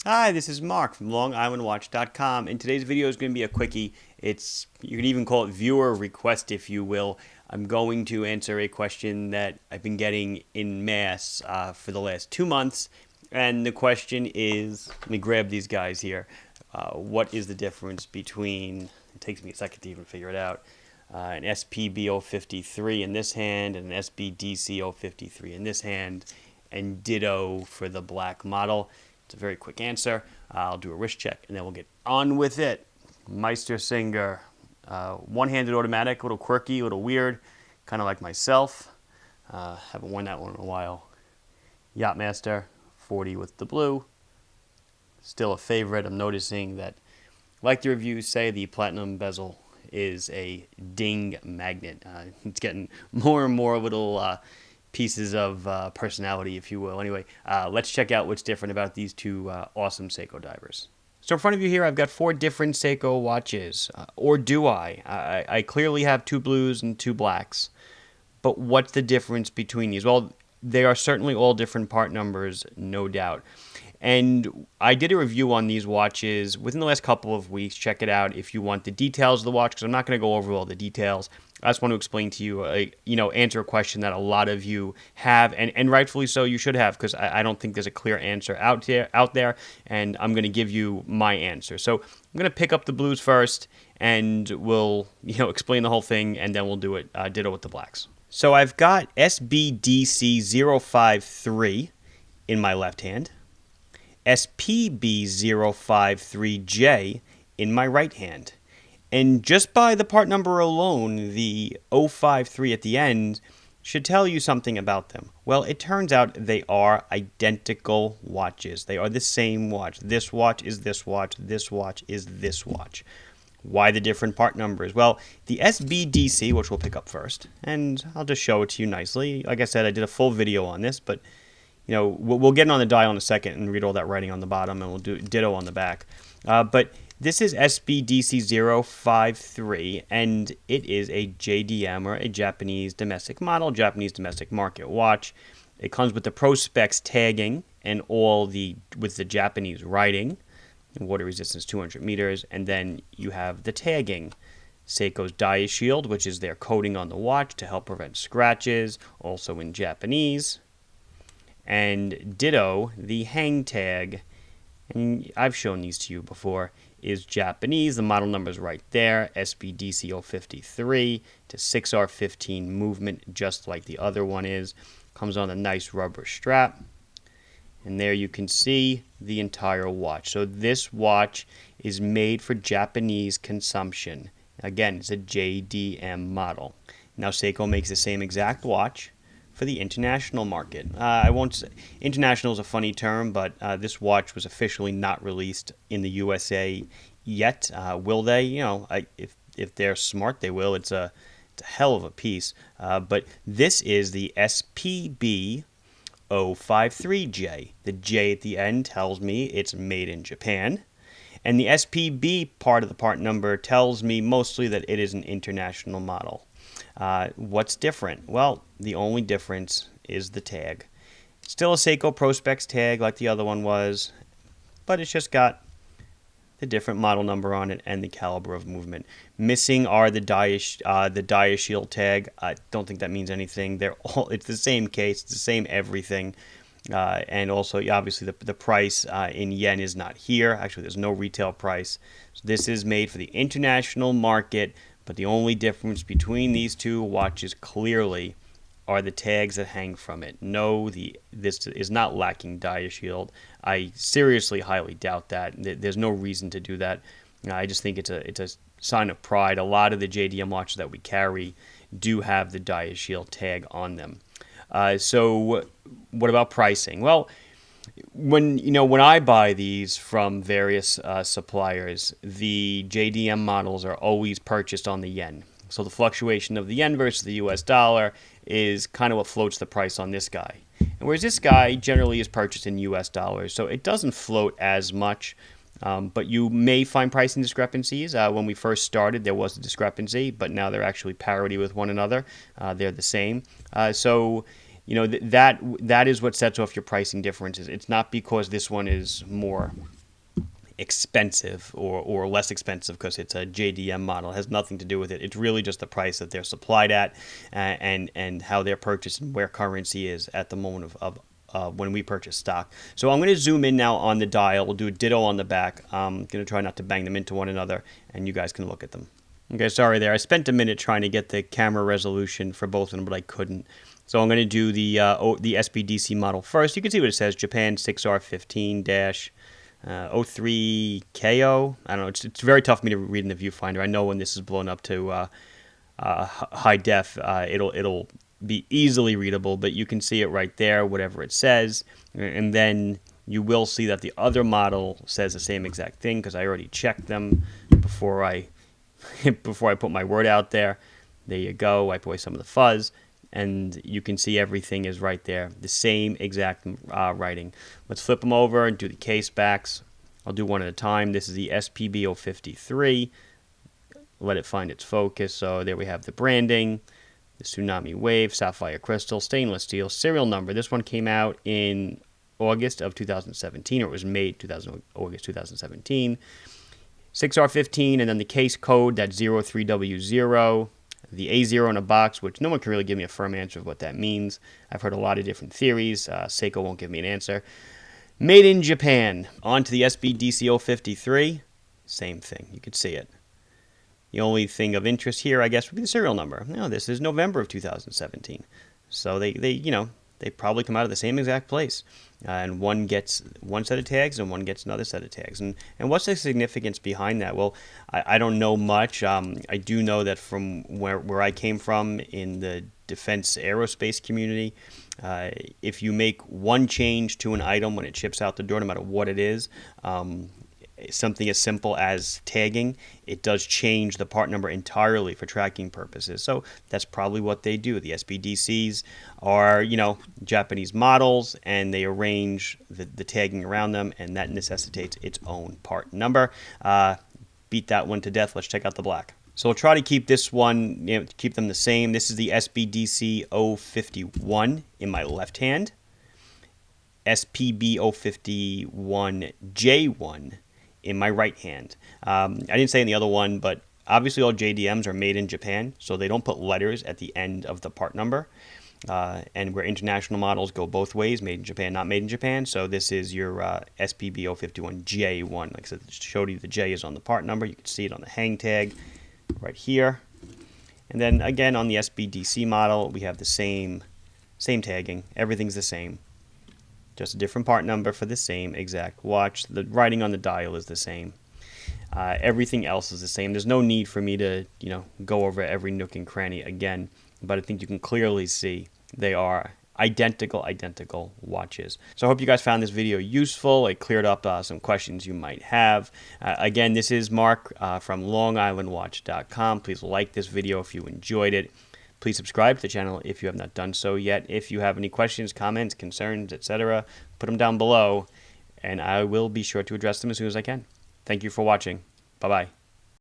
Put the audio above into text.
Hi, this is Mark from LongIslandWatch.com, and today's video is going to be a quickie. You could even call it viewer request, if you will. I'm going to answer a question that I've been getting in mass for the last 2 months, and the question is, let me grab these guys here. What is the difference between, it takes me a second to even figure it out, an SPB053 in this hand and an SBDC053 in this hand, and ditto for the black model. It's a very quick answer. I'll do a wrist check and then we'll get on with it. Meister Singer, one-handed automatic, a little quirky, a little weird, kind of like myself. Haven't worn that one in a while. Yachtmaster, 40 with the blue. Still a favorite. I'm noticing that, like the reviews say, the platinum bezel is a ding magnet. It's getting more and more little pieces of personality, if you will. Anyway, let's check out what's different about these two awesome Seiko divers. So in front of you here, I've got 4 different Seiko watches. Or do I? I clearly have 2 blues and 2 blacks. But what's the difference between these? Well, they are certainly all different part numbers, no doubt. And I did a review on these watches within the last couple of weeks. Check it out if you want the details of the watch, because I'm not going to go over all the details. I just want to explain to you, answer a question that a lot of you have, and rightfully so, you should have, because I don't think there's a clear answer out there, and I'm going to give you my answer. So I'm going to pick up the blues first, and we'll explain the whole thing, and then we'll do it ditto with the blacks. So I've got SBDC053 in my left hand, SPB053J in my right hand. And just by the part number alone, the 053 at the end should tell you something about them. Well, it turns out they are identical watches. They are the same watch. This watch is this watch. This watch is this watch. Why the different part numbers? Well, the SBDC, which we'll pick up first, and I'll just show it to you nicely. Like I said, I did a full video on this, but we'll get on the dial in a second and read all that writing on the bottom, and we'll do ditto on the back. But this is SBDC053, and it is a JDM, or a Japanese domestic model, Japanese domestic market watch. It comes with the Prospex tagging and with the Japanese writing, water resistance 200 meters, and then you have the tagging. Seiko's DiaShield, which is their coating on the watch to help prevent scratches, also in Japanese. And ditto, the hang tag, and I've shown these to you before, is Japanese. The model number is right there, SBDC053 to 6R15 movement, just like the other one is. Comes on a nice rubber strap. And there you can see the entire watch. So this watch is made for Japanese consumption. Again, it's a JDM model. Now Seiko makes the same exact watch for the international market. I won't say international is a funny term, but this watch was officially not released in the USA yet. Will they? If they're smart, they will. It's a hell of a piece. But this is the SPB053J. The J at the end tells me it's made in Japan. And the SPB part of the part number tells me mostly that it is an international model. What's different? Well, the only difference is the tag. Still a Seiko Prospex tag like the other one was, but it's just got the different model number on it and the caliber of movement. Missing are the DiaShield tag. I don't think that means anything. It's the same case, it's the same everything. And also, obviously, the price in yen is not here. Actually, there's no retail price. So this is made for the international market, but the only difference between these two watches clearly are the tags that hang from it. No, this is not lacking DiaShield. I seriously highly doubt that. There's no reason to do that. I just think it's a sign of pride. A lot of the JDM watches that we carry do have the DiaShield tag on them. So what about pricing? Well, when I buy these from various suppliers, the JDM models are always purchased on the yen. So the fluctuation of the yen versus the US dollar is kind of what floats the price on this guy. And whereas this guy generally is purchased in US dollars, so it doesn't float as much. But you may find pricing discrepancies. When we first started, there was a discrepancy, but now they're actually parity with one another. They're the same. So you know, that is what sets off your pricing differences. It's not because this one is more expensive or less expensive because it's a JDM model. It has nothing to do with it. It's really just the price that they're supplied at, and how they're purchased and where currency is at the moment of when we purchase stock. So I'm going to zoom in now on the dial. We'll do a ditto on the back. I'm going to try not to bang them into one another, and you guys can look at them. Okay, sorry there. I spent a minute trying to get the camera resolution for both of them, but I couldn't. So I'm going to do the SBDC model first. You can see what it says, Japan 6R15-03KO. I don't know. It's very tough for me to read in the viewfinder. I know when this is blown up to high def, it'll be easily readable, but you can see it right there, whatever it says. And then you will see that the other model says the same exact thing because I already checked them before I put my word out there. There you go. Wipe away some of the fuzz, and you can see everything is right there. The same exact writing. Let's flip them over and do the case backs. I'll do one at a time. This is the SPB053. Let it find its focus. So there we have the branding, the Tsunami Wave, Sapphire Crystal, stainless steel, serial number. This one came out in August of 2017, or it was made August 2017. 6R15, and then the case code, that 03W0, the A0 in a box, which no one can really give me a firm answer of what that means. I've heard a lot of different theories. Seiko won't give me an answer. Made in Japan. On to the SBDC053. Same thing. You could see it. The only thing of interest here, I guess, would be the serial number. No, this is November of 2017. So they probably come out of the same exact place. And one gets one set of tags and one gets another set of tags. And what's the significance behind that? Well, I don't know much. I do know that from where I came from in the defense aerospace community, if you make one change to an item when it ships out the door, no matter what it is, something as simple as tagging, it does change the part number entirely for tracking purposes. So that's probably what they do. The SBDCs are, Japanese models, and they arrange the tagging around them, and that necessitates its own part number. Beat that one to death. Let's check out the black. So we'll try to keep this one, keep them the same. This is the SBDC051 in my left hand, SPB051J1 in my right hand. I didn't say in the other one, but obviously all JDMs are made in Japan, so they don't put letters at the end of the part number. And where international models go both ways, made in Japan, not made in Japan. So this is your SPB051J1. Like I said, showed you the J is on the part number. You can see it on the hang tag right here. And then again on the SBDC model, we have the same tagging. Everything's the same. Just a different part number for the same exact watch. The writing on the dial is the same. Everything else is the same. There's no need for me to, go over every nook and cranny again, but I think you can clearly see they are identical watches. So I hope you guys found this video useful. It cleared up some questions you might have. Again, this is Mark from LongIslandWatch.com. Please like this video if you enjoyed it. Please subscribe to the channel if you have not done so yet. If you have any questions, comments, concerns, etc., put them down below, and I will be sure to address them as soon as I can. Thank you for watching. Bye-bye.